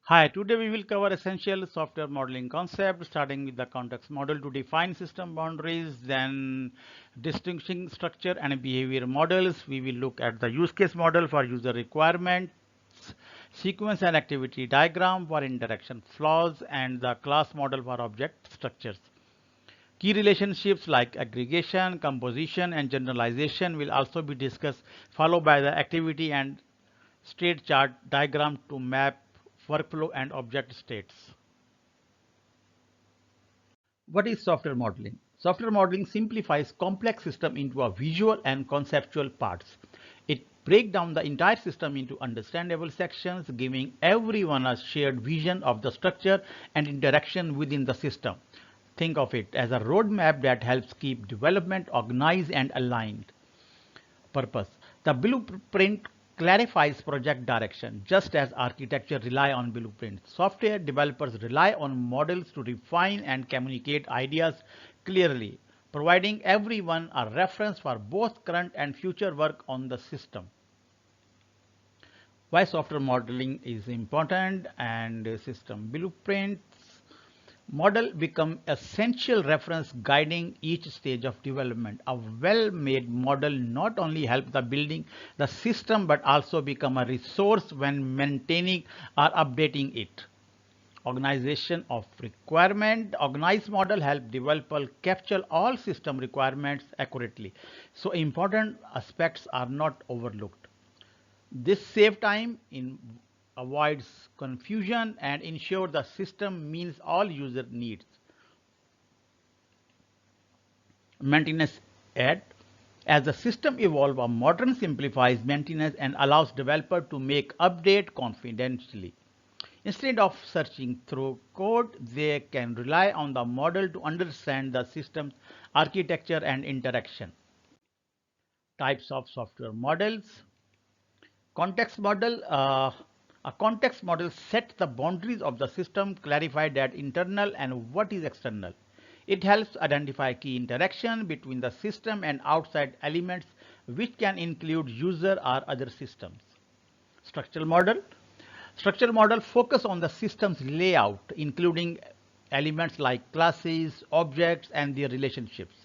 Hi, today we will cover essential software modeling concept, starting with the context model to define system boundaries, then distinguishing structure and behavior models. We will look at the use case model for user requirements, sequence and activity diagram for interaction flows, and the class model for object structures. Key relationships like aggregation, composition, and generalization will also be discussed, followed by the activity and state chart diagram to map workflow and object states. What is software modeling? Software modeling simplifies complex system into a visual and conceptual parts. It breaks down the entire system into understandable sections, giving everyone a shared vision of the structure and interaction within the system. Think of it as a roadmap that helps keep development organized and aligned. Purpose. The blueprint clarifies project direction. Just as architecture rely on blueprints, software developers rely on models to refine and communicate ideas clearly, providing everyone a reference for both current and future work on the system. Why software modeling is important and system blueprints model become essential reference guiding each stage of development. A well-made model not only helps the building the system but also become a resource when maintaining or updating it. Organization of requirement. Organized model help developer capture all system requirements accurately, so important aspects are not overlooked. This saves time, avoids confusion, and ensures the system meets all user needs. Maintenance add. As the system evolves, a modern simplifies maintenance and allows developer to make update confidentially. Instead of searching through code, they can rely on the model to understand the system's architecture and interaction. Types of software models. Context model. A context model sets the boundaries of the system, clarify that internal and what is external. It helps identify key interaction between the system and outside elements, which can include user or other systems. Structural model. Structural model focus on the system's layout, including elements like classes, objects, and their relationships.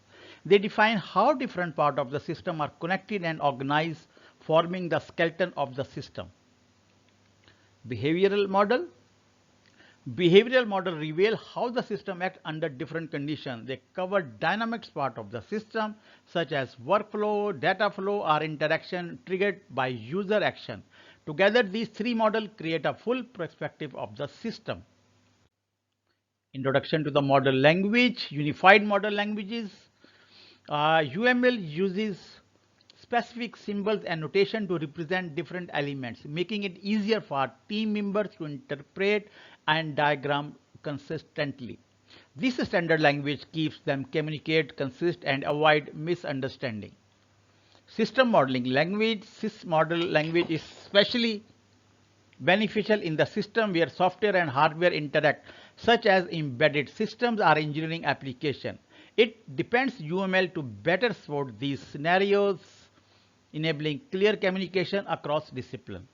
They define how different parts of the system are connected and organized, forming the skeleton of the system. Behavioral model. Behavioral model reveal how the system acts under different conditions. They cover dynamics part of the system such as workflow, data flow, or interaction triggered by user action. Together, these three models create a full perspective of the system. Introduction to the model language. Unified model languages. UML uses specific symbols and notation to represent different elements, making it easier for team members to interpret and diagram consistently. This standard language keeps them communicate, consist, and avoid misunderstanding. System modeling language. Sys model language is especially beneficial in the system where software and hardware interact, such as embedded systems or engineering application. It depends UML to better support these scenarios, enabling clear communication across discipline.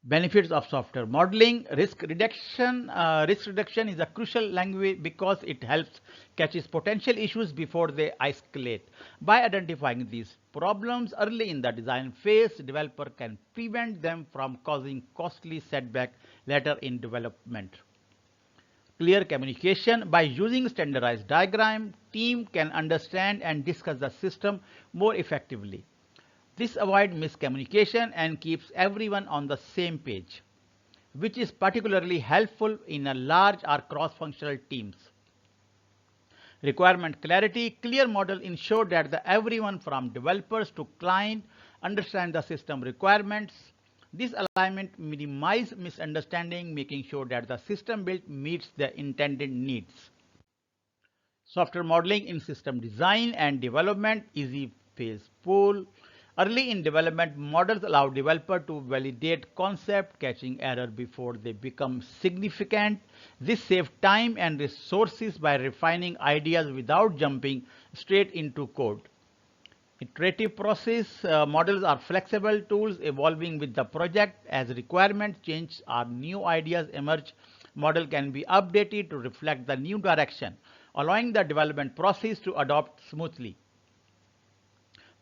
Benefits of software modeling. Risk reduction. Risk reduction is a crucial language because it helps catches potential issues before they escalate. By identifying these problems early in the design phase, developer can prevent them from causing costly setback later in development. Clear communication. By using standardized diagram, team can understand and discuss the system more effectively. This avoids miscommunication and keeps everyone on the same page, which is particularly helpful in a large or cross-functional teams. Requirement clarity. Clear model ensure that everyone from developers to client understand the system requirements. This alignment minimizes misunderstanding, making sure that the system built meets the intended needs. Software modeling in system design and development. Easy phase pull. Early in development, models allow developers to validate concept, catching error before they become significant. This saves time and resources by refining ideas without jumping straight into code. Iterative process models are flexible tools evolving with the project. As requirements change or new ideas emerge, model can be updated to reflect the new direction, allowing the development process to adopt smoothly.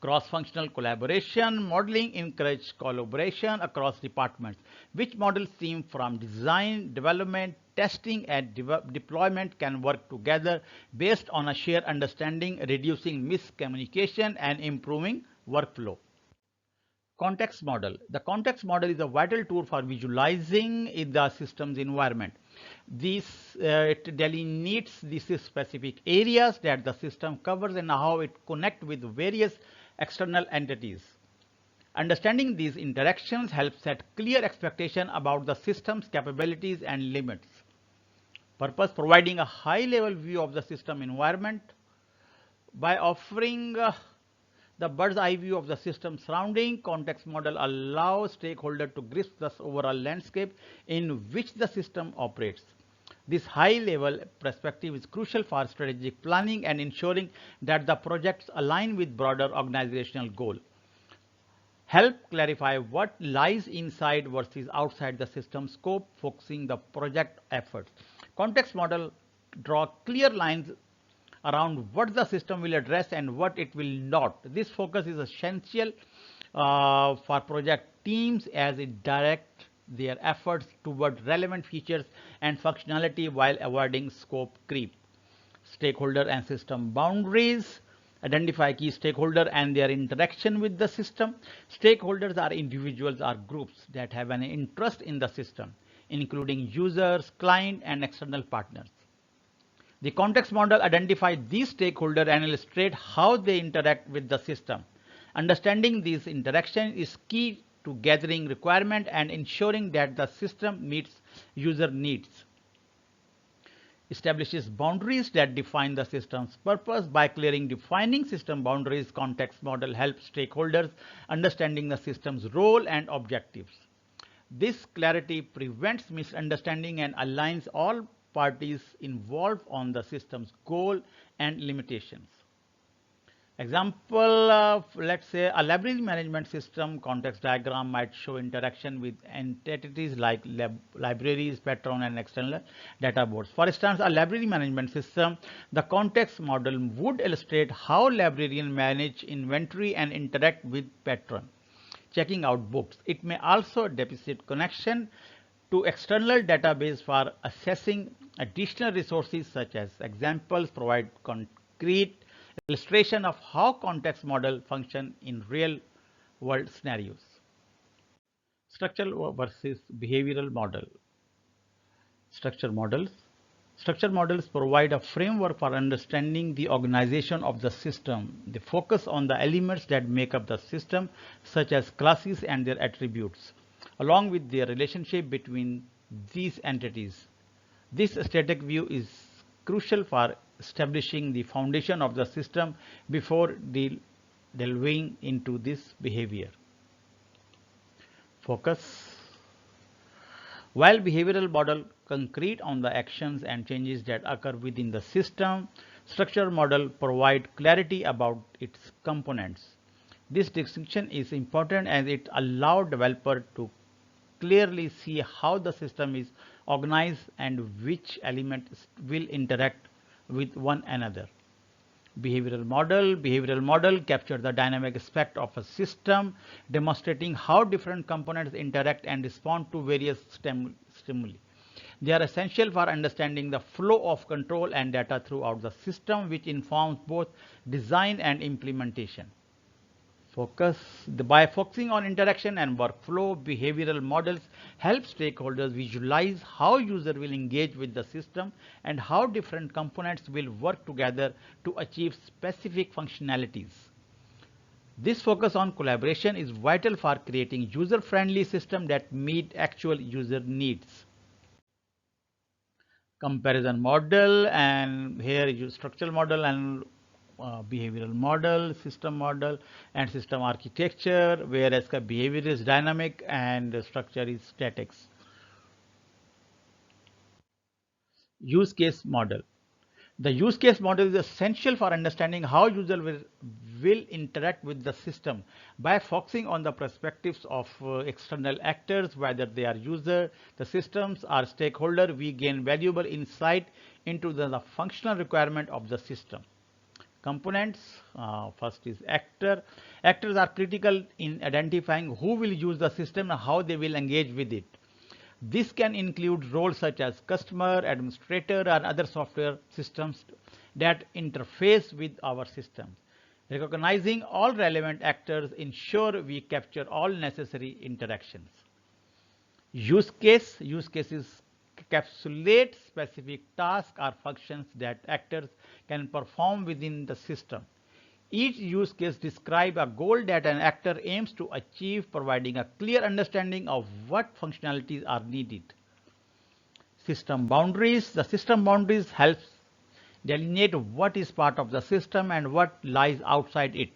Cross-functional collaboration modeling encourages collaboration across departments, which models team from design, development, testing, and deployment can work together based on a shared understanding, reducing miscommunication and improving workflow. Context model. The context model is a vital tool for visualizing the system's environment. It delineates these specific areas that the system covers and how it connects with various external entities. Understanding these interactions helps set clear expectations about the system's capabilities and limits. Purpose: providing a high-level view of the system environment by offering the bird's eye view of the system surrounding. Context model allows stakeholders to grasp the overall landscape in which the system operates. This high-level perspective is crucial for strategic planning and ensuring that the projects align with broader organizational goals. Help clarify what lies inside versus outside the system scope, focusing the project efforts. Context model draw clear lines around what the system will address and what it will not. This focus is essential for project teams as it directs their efforts toward relevant features and functionality while avoiding scope creep. Stakeholder and system boundaries. Identify key stakeholder and their interaction with the system. Stakeholders are individuals or groups that have an interest in the system, including users, client, and external partners. The context model identifies these stakeholders and illustrates how they interact with the system. Understanding these interactions is key to gathering requirements and ensuring that the system meets user needs. Establishes boundaries that define the system's purpose. By defining system boundaries, context model helps stakeholders understanding the system's role and objectives. This clarity prevents misunderstanding and aligns all parties involved on the system's goal and limitations. Example of, let's say, a library management system context diagram might show interaction with entities like libraries, patron, and external data boards. For instance, a library management system, the context model would illustrate how librarians manage inventory and interact with patron, checking out books. It may also depict connection to external database for assessing additional resources such as examples provide concrete illustration of how context model function in real world scenarios. Structural versus behavioral model. Structure models. Structure models provide a framework for understanding the organization of the system. They focus on the elements that make up the system, such as classes and their attributes, along with their relationship between these entities. This static view is crucial for establishing the foundation of the system before delving into this behavior. Focus. While behavioral model concrete on the actions and changes that occur within the system, structure model provide clarity about its components. This distinction is important as it allows developer to clearly see how the system is organized and which elements will interact with one another. Behavioral model captures the dynamic aspect of a system, demonstrating how different components interact and respond to various stimuli. They are essential for understanding the flow of control and data throughout the system, which informs both design and implementation. By focusing on interaction and workflow, behavioral models help stakeholders visualize how users will engage with the system and how different components will work together to achieve specific functionalities. This focus on collaboration is vital for creating user-friendly systems that meet actual user needs. Comparison model, and here is structural model and behavioral model, and system architecture, whereas the behavior is dynamic and the structure is statics. Use case model. The use case model is essential for understanding how user will interact with the system. By focusing on the perspectives of external actors, whether they are user, the systems, or stakeholder, we gain valuable insight into the functional requirement of the system. Components, first is actor. Actors are critical in identifying who will use the system and how they will engage with it. This can include roles such as customer, administrator, or other software systems that interface with our systems. Recognizing all relevant actors ensure we capture all necessary interactions. Use cases encapsulate specific tasks or functions that actors can perform within the system. Each use case describes a goal that an actor aims to achieve, providing a clear understanding of what functionalities are needed. System boundaries. The system boundaries helps delineate what is part of the system and what lies outside it.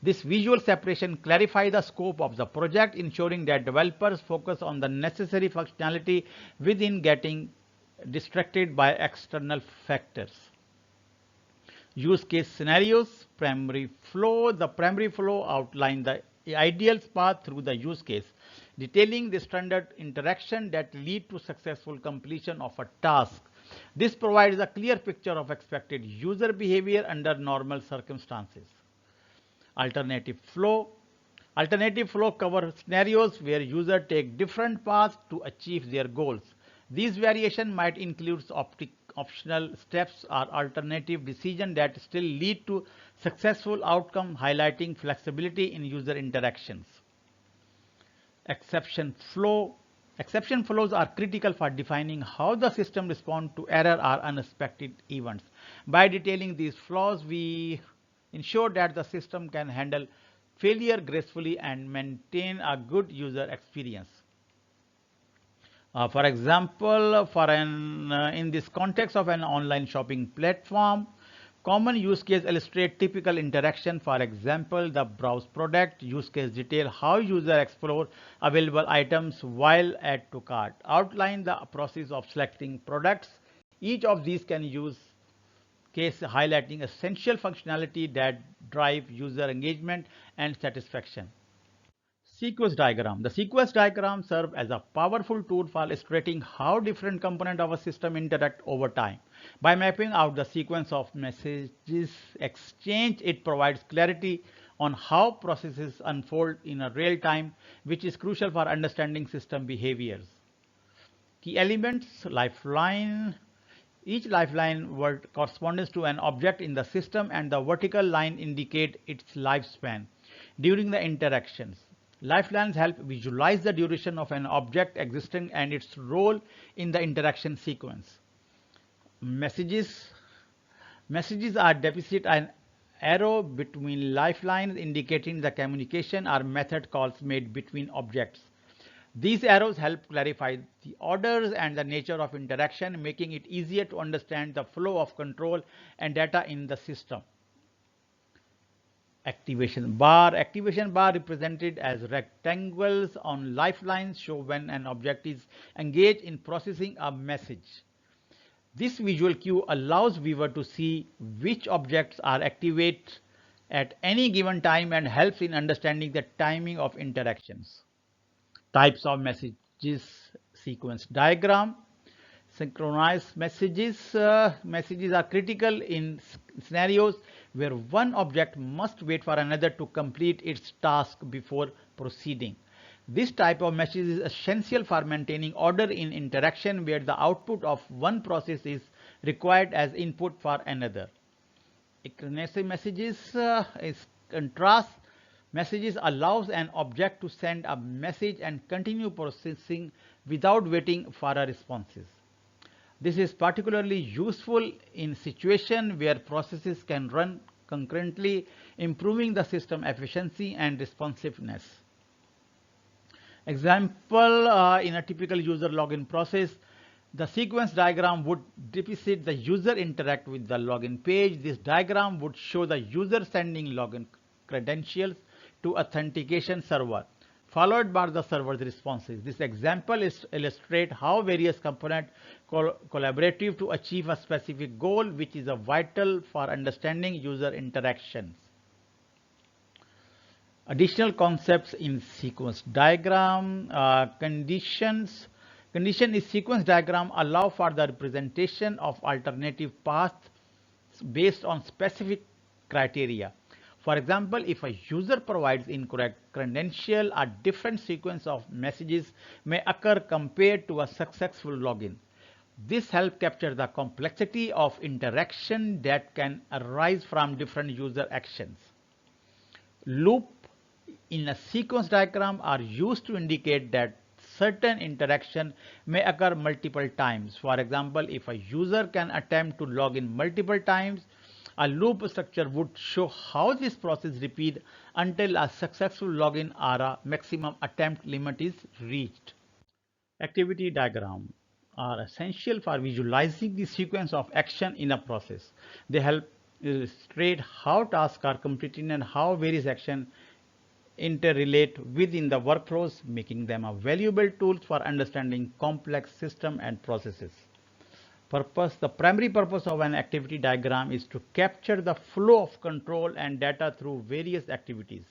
This visual separation clarifies the scope of the project, ensuring that developers focus on the necessary functionality within getting distracted by external factors. Use case scenarios, primary flow. The primary flow outlines the ideal path through the use case, detailing the standard interaction that lead to successful completion of a task. This provides a clear picture of expected user behavior under normal circumstances. Alternative flow. Alternative flow covers scenarios where users take different paths to achieve their goals. These variations might include optional steps or alternative decisions that still lead to successful outcome, highlighting flexibility in user interactions. Exception flow. Exception flows are critical for defining how the system responds to error or unexpected events. By detailing these flows, we ensure that the system can handle failure gracefully and maintain a good user experience. For example, in this context of an online shopping platform, common use case illustrate typical interaction. For example, the browse product use case detail how user explore available items while add to cart. Outline the process of selecting products. Each of these can use case highlighting essential functionality that drive user engagement and satisfaction. Sequence diagram. The sequence diagram serves as a powerful tool for illustrating how different components of a system interact over time. By mapping out the sequence of messages exchanged, it provides clarity on how processes unfold in a real time, which is crucial for understanding system behaviors. Key elements, lifeline. Each lifeline word corresponds to an object in the system, and the vertical line indicates its lifespan during the interactions. Lifelines help visualize the duration of an object existing and its role in the interaction sequence. Messages. Messages are depicted an arrow between lifelines indicating the communication or method calls made between objects. These arrows help clarify the orders and the nature of interaction, making it easier to understand the flow of control and data in the system. Activation bar. Activation bar represented as rectangles on lifelines show when an object is engaged in processing a message. This visual cue allows viewer to see which objects are activated at any given time and helps in understanding the timing of interactions. Types of messages sequence diagram. Synchronized messages. Messages are critical in scenarios where one object must wait for another to complete its task before proceeding. This type of message is essential for maintaining order in interaction where the output of one process is required as input for another. Synchronized messages is contrast. Messages allows an object to send a message and continue processing without waiting for a responses. This is particularly useful in situations where processes can run concurrently, improving the system efficiency and responsiveness. Example, in a typical user login process, the sequence diagram would depict the user interact with the login page. This diagram would show the user sending login credentials to authentication server, followed by the server's responses. This example illustrates how various components collaborative to achieve a specific goal, which is vital for understanding user interactions. Additional concepts in sequence diagram. Condition is sequence diagram allow for the representation of alternative paths based on specific criteria. For example, if a user provides incorrect credential, a different sequence of messages may occur compared to a successful login. This helps capture the complexity of interaction that can arise from different user actions. Loop in a sequence diagram are used to indicate that certain interaction may occur multiple times. For example, if a user can attempt to log in multiple times, a loop structure would show how this process repeats until a successful login or a maximum attempt limit is reached. Activity diagrams are essential for visualizing the sequence of action in a process. They help illustrate how tasks are completed and how various actions interrelate within the workflows, making them a valuable tool for understanding complex systems and processes. The primary purpose of an activity diagram is to capture the flow of control and data through various activities.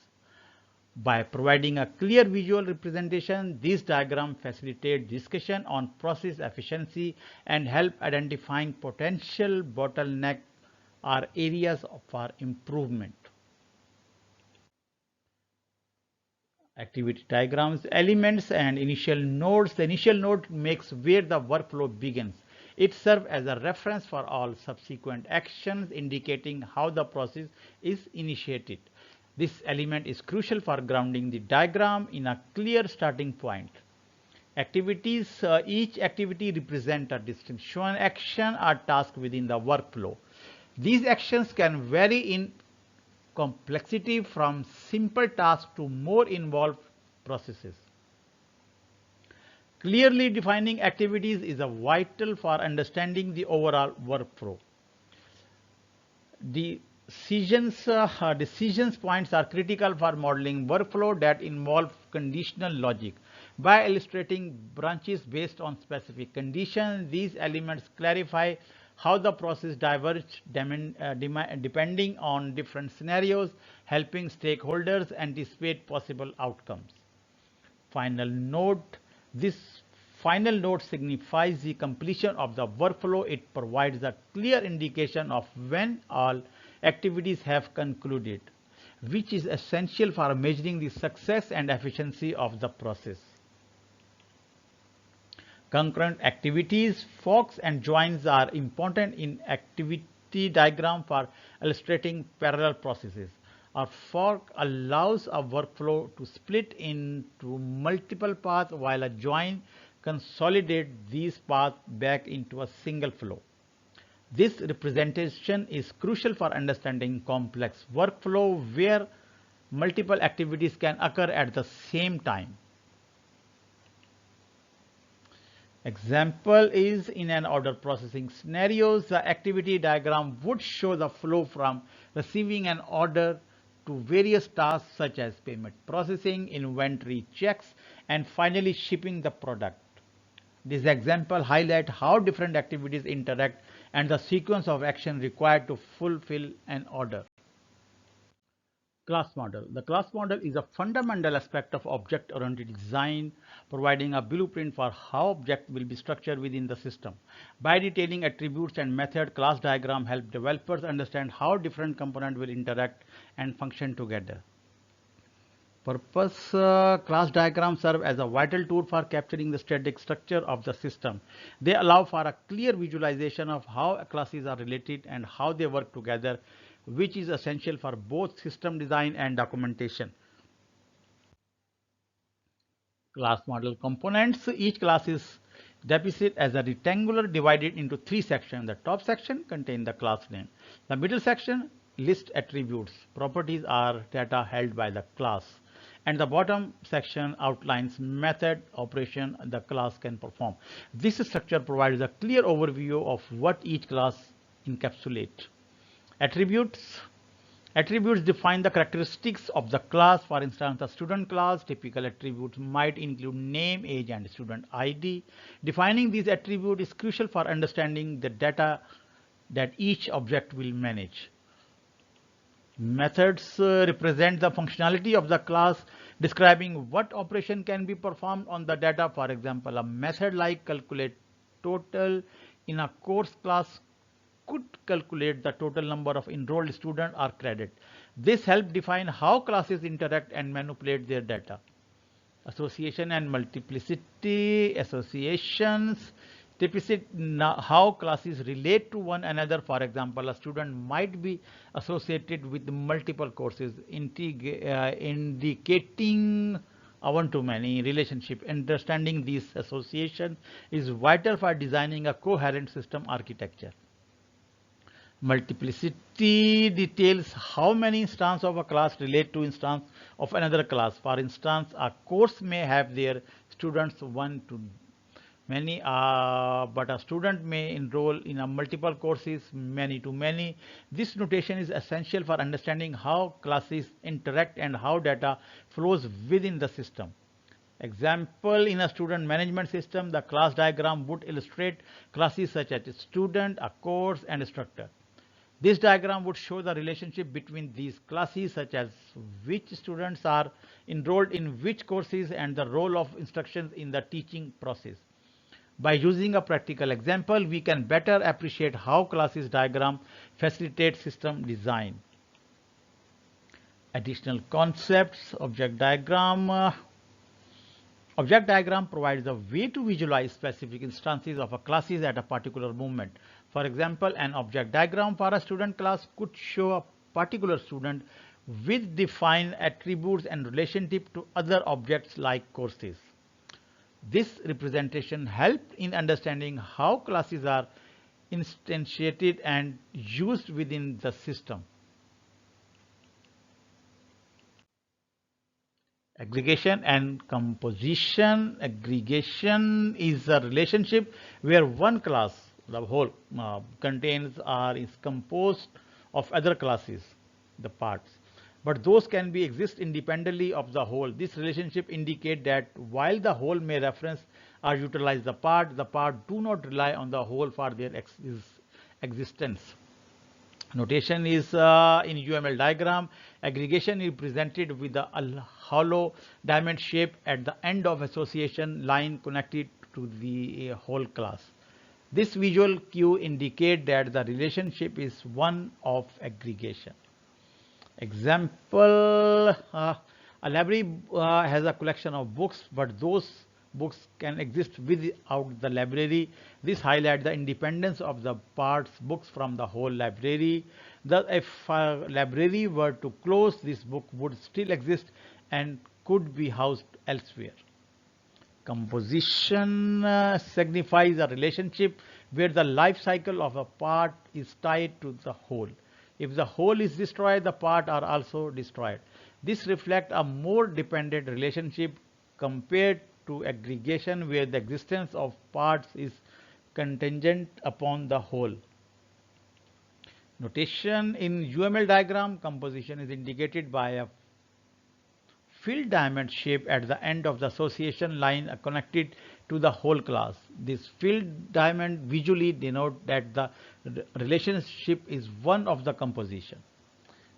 By providing a clear visual representation, this diagram facilitates discussion on process efficiency and help identifying potential bottlenecks or areas for improvement. Activity diagrams, elements and initial nodes. The initial node makes where the workflow begins. It serves as a reference for all subsequent actions, indicating how the process is initiated. This element is crucial for grounding the diagram in a clear starting point. Activities, each activity represents a distinct action or task within the workflow. These actions can vary in complexity from simple tasks to more involved processes. Clearly defining activities is vital for understanding the overall workflow. Decisions points are critical for modeling workflow that involve conditional logic. By illustrating branches based on specific conditions, these elements clarify how the process diverges depending on different scenarios, helping stakeholders anticipate possible outcomes. Final note. This final note signifies the completion of the workflow. It provides a clear indication of when all activities have concluded, which is essential for measuring the success and efficiency of the process. Concurrent activities, forks and joins are important in activity diagram for illustrating parallel processes. A fork allows a workflow to split into multiple paths, while a join consolidates these paths back into a single flow. This representation is crucial for understanding complex workflow where multiple activities can occur at the same time. Example is in an order processing scenarios, the activity diagram would show the flow from receiving an order to various tasks such as payment processing, inventory checks, and finally shipping the product. This example highlights how different activities interact and the sequence of action required to fulfill an order. Class model. The class model is a fundamental aspect of object-oriented design, providing a blueprint for how objects will be structured within the system. By detailing attributes and method, class diagram help developers understand how different components will interact and function together. Purpose. Class diagrams serve as a vital tool for capturing the static structure of the system. They allow for a clear visualization of how classes are related and how they work together, which is essential for both system design and documentation. Class model components. Each class is depicted as a rectangular divided into three sections. The top section contains the class name. The middle section lists attributes, properties or data held by the class. And the bottom section outlines method operation the class can perform. This structure provides a clear overview of what each class encapsulates. Attributes. Attributes define the characteristics of the class. For instance, the student class typical attributes might include name, age, and student ID. Defining these attributes is crucial for understanding the data that each object will manage. Methods represent the functionality of the class, describing what operation can be performed on the data. For example, a method like calculate total in a course class could calculate the total number of enrolled students or credit. This helps define how classes interact and manipulate their data. Association and multiplicity. Associations typically how classes relate to one another. For example, a student might be associated with multiple courses, indicating a one-to-many relationship. Understanding these associations is vital for designing a coherent system architecture. Multiplicity details how many instances of a class relate to instance of another class. For instance, a course may have their students one to many, but a student may enroll in a multiple courses many to many. This notation is essential for understanding how classes interact and how data flows within the system. Example, in a student management system, the class diagram would illustrate classes such as student, a course, and instructor. This diagram would show the relationship between these classes, such as which students are enrolled in which courses and the role of instructions in the teaching process. By using a practical example, we can better appreciate how classes diagram facilitates system design. Additional concepts. Object diagram. Object diagram provides a way to visualize specific instances of a classes at a particular moment. For example, an object diagram for a student class could show a particular student with defined attributes and relationship to other objects like courses. This representation helped in understanding how classes are instantiated and used within the system. Aggregation and composition. Aggregation is a relationship where one class, the whole, contains or is composed of other classes, the parts. But those can be exist independently of the whole. This relationship indicates that while the whole may reference or utilize the part do not rely on the whole for their existence. Notation is in UML diagram. Aggregation is presented with a hollow diamond shape at the end of association line connected to the whole class. This visual cue indicates that the relationship is one of aggregation. Example, a library has a collection of books, but those books can exist without the library. This highlights the independence of the parts books from the whole library. Thus, if a library were to close, this book would still exist and could be housed elsewhere. Composition signifies a relationship where the life cycle of a part is tied to the whole. If the whole is destroyed, the parts are also destroyed. This reflects a more dependent relationship compared to aggregation, where the existence of parts is contingent upon the whole. Notation in UML diagram. Composition is indicated by a filled diamond shape at the end of the association line connected to the whole class. This filled diamond visually denotes that the relationship is one of the composition.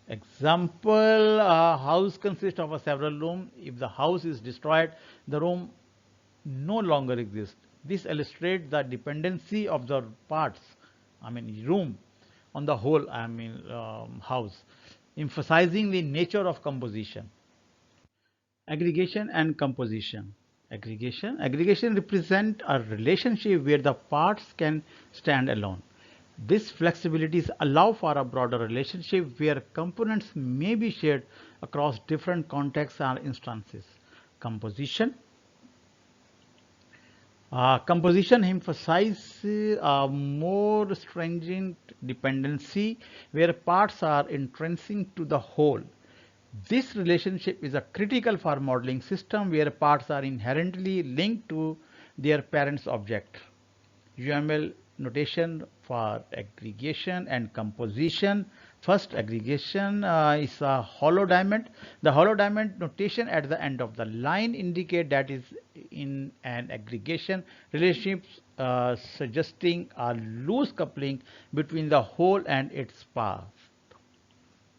Example, a house consists of several rooms. If the house is destroyed, the room no longer exists. This illustrates the dependency of the parts, room, on the whole, house, emphasizing the nature of composition. Aggregation and composition. Aggregation represents a relationship where the parts can stand alone. This flexibility allows for a broader relationship where components may be shared across different contexts or instances. Composition. Composition emphasizes a more stringent dependency where parts are intrinsic to the whole. This relationship is a critical for modeling system where parts are inherently linked to their parent's object. UML notation for aggregation and composition. First, aggregation is a hollow diamond. The hollow diamond notation at the end of the line indicate that is in an aggregation relationship, suggesting a loose coupling between the whole and its part.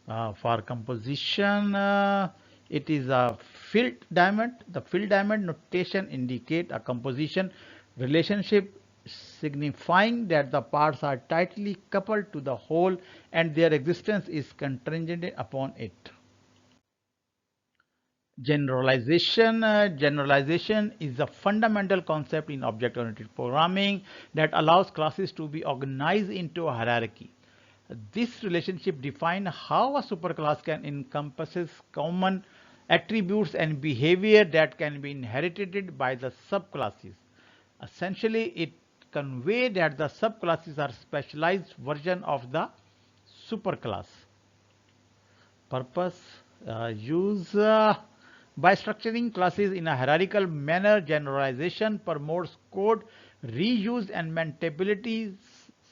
For composition, it is a filled diamond. The filled diamond notation indicate a composition relationship, signifying that the parts are tightly coupled to the whole and their existence is contingent upon it. Generalization is a fundamental concept in object-oriented programming that allows classes to be organized into a hierarchy. This relationship defines how a superclass can encompasses common attributes and behavior that can be inherited by the subclasses. Essentially, it conveys that the subclasses are specialized version of the superclass. Purpose, use by structuring classes in a hierarchical manner, generalization promotes code reuse and maintainability.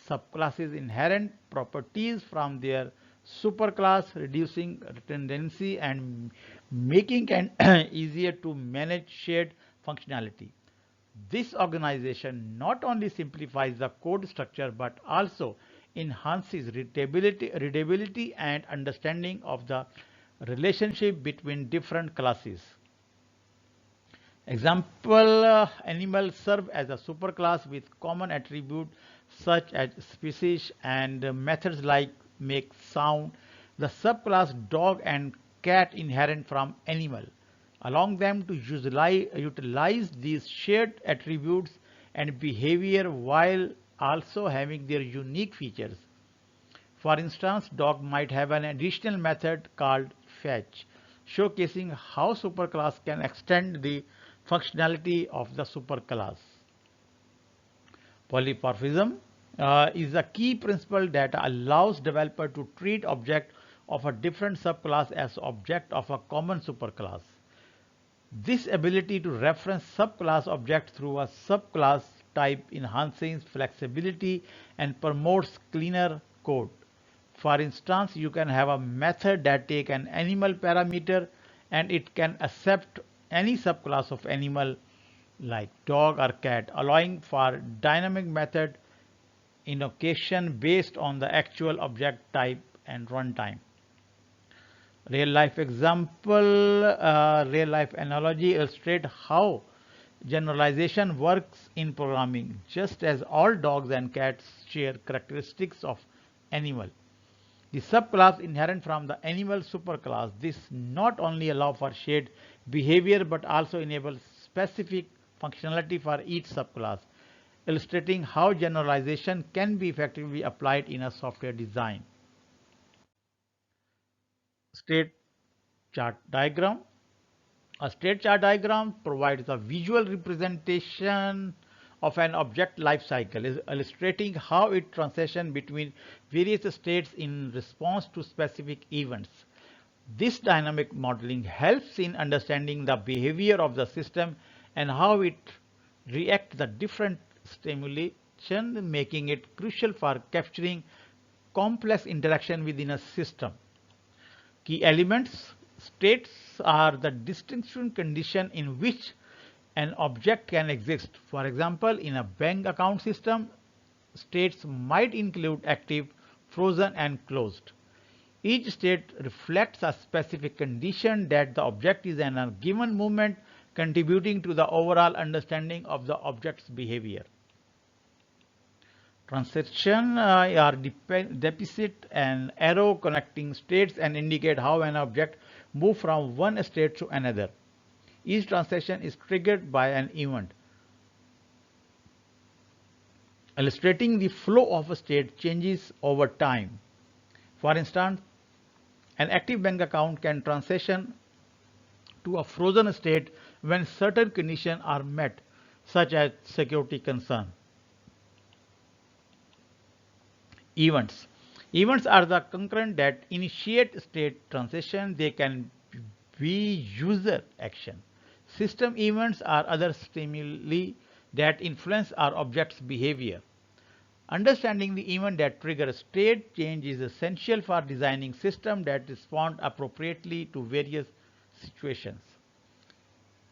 Subclasses inherent properties from their superclass, reducing redundancy and making it easier to manage shared functionality. This organization not only simplifies the code structure but also enhances readability and understanding of the relationship between different classes. Example, animals serve as a superclass with common attributes such as species and methods like make sound. The subclass dog and cat inherent from animal, allowing them to utilize these shared attributes and behavior while also having their unique features. For instance, dog might have an additional method called fetch, showcasing how superclass can extend the functionality of the superclass. Polymorphism is a key principle that allows developer to treat object of a different subclass as object of a common superclass. This ability to reference subclass objects through a subclass type enhances flexibility and promotes cleaner code. For instance, you can have a method that takes an animal parameter and it can accept any subclass of animal like dog or cat, allowing for dynamic method invocation based on the actual object type and runtime. Real life example, real life analogy illustrate how generalization works in programming. Just as all dogs and cats share characteristics of animal, the subclass inherent from the animal superclass, this not only allow for shared behavior but also enables specific functionality for each subclass, illustrating how generalization can be effectively applied in a software design. State chart diagram. A state chart diagram provides a visual representation of an object life cycle, illustrating how it transitions between various states in response to specific events. This dynamic modeling helps in understanding the behavior of the system and how it reacts to different stimulation, making it crucial for capturing complex interaction within a system. Key elements: states are the distinction condition in which an object can exist. For example, in a bank account system, states might include active, frozen, and closed. Each state reflects a specific condition that the object is in a given moment, contributing to the overall understanding of the object's behavior. Transition are depict an arrow connecting states and indicate how an object moves from one state to another. Each transition is triggered by an event, illustrating the flow of a state changes over time. For instance, an active bank account can transition to a frozen state when certain conditions are met, such as security concern. Events. Events are the concurrent that initiate state transition. They can be user action. System events are other stimuli that influence our object's behavior. Understanding the event that trigger a state change is essential for designing systems that respond appropriately to various situations.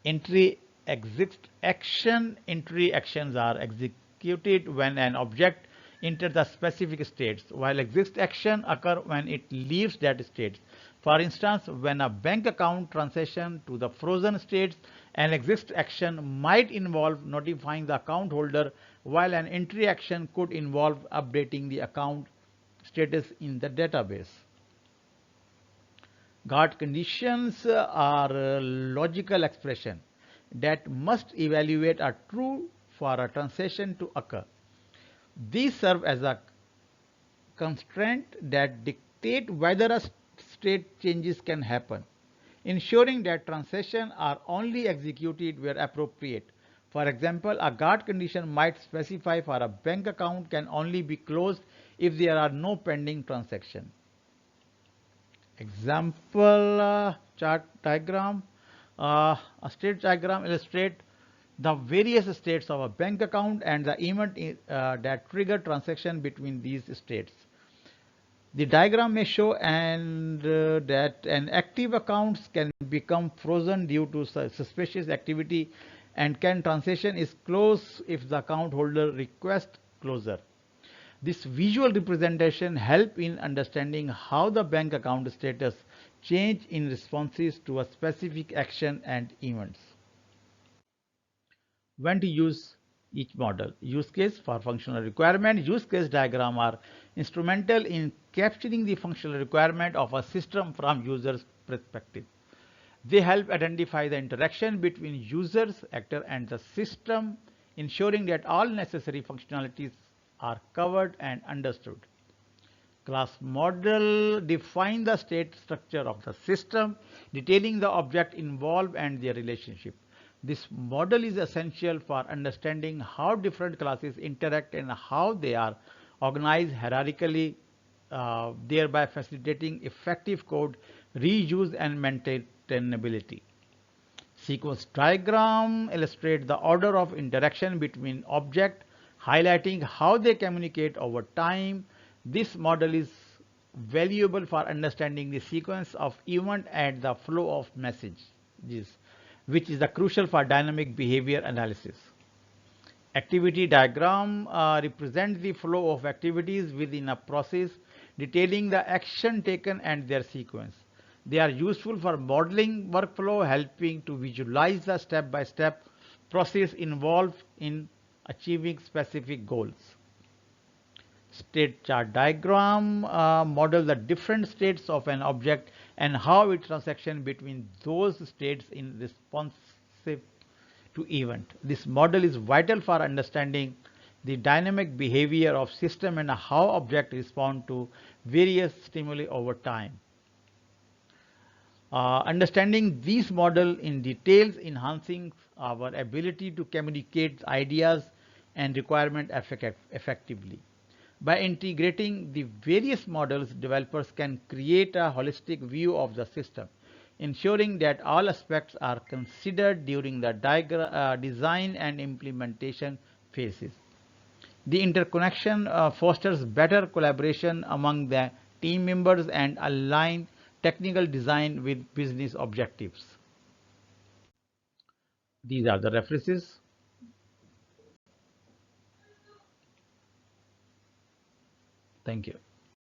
Entry exit action. Entry actions are executed when an object enters the specific states, while exit action occur when it leaves that state. For instance, when a bank account transition to the frozen states, an exit action might involve notifying the account holder, while an entry action could involve updating the account status in the database. Guard conditions are logical expression that must evaluate are true for a transaction to occur. These serve as a constraint that dictate whether a state changes can happen, ensuring that transactions are only executed where appropriate. For example, a guard condition might specify for a bank account can only be closed if there are no pending transactions. Example chart diagram. A state diagram illustrates the various states of a bank account and the event that trigger transaction between these states. The diagram may show that an active account can become frozen due to suspicious activity and can transaction is closed if the account holder requests closure. This visual representation help in understanding how the bank account status change in responses to a specific action and events. When to use each model. Use case for functional requirement. Use case diagram are instrumental in capturing the functional requirement of a system from user's perspective. They help identify the interaction between users, actor, and the system, ensuring that all necessary functionalities are covered and understood. Class model define the state structure of the system, detailing the object involved and their relationship. This model is essential for understanding how different classes interact and how they are organized hierarchically, thereby facilitating effective code reuse and maintainability. Sequence diagram illustrates the order of interaction between objects, highlighting how they communicate over time. This model is valuable for understanding the sequence of event and the flow of messages, which is the crucial for dynamic behavior analysis. Activity diagram represents the flow of activities within a process, detailing the action taken and their sequence. They are useful for modeling workflow, helping to visualize the step-by-step process involved in achieving specific goals. State chart diagram model the different states of an object and how its transaction between those states in responsive to event. This model is vital for understanding the dynamic behavior of system and how objects respond to various stimuli over time. Understanding these models in details enhancing our ability to communicate ideas and requirements effectively. By integrating the various models, developers can create a holistic view of the system, ensuring that all aspects are considered during the design and implementation phases. The interconnection fosters better collaboration among the team members and align technical design with business objectives. These are the references. Thank you.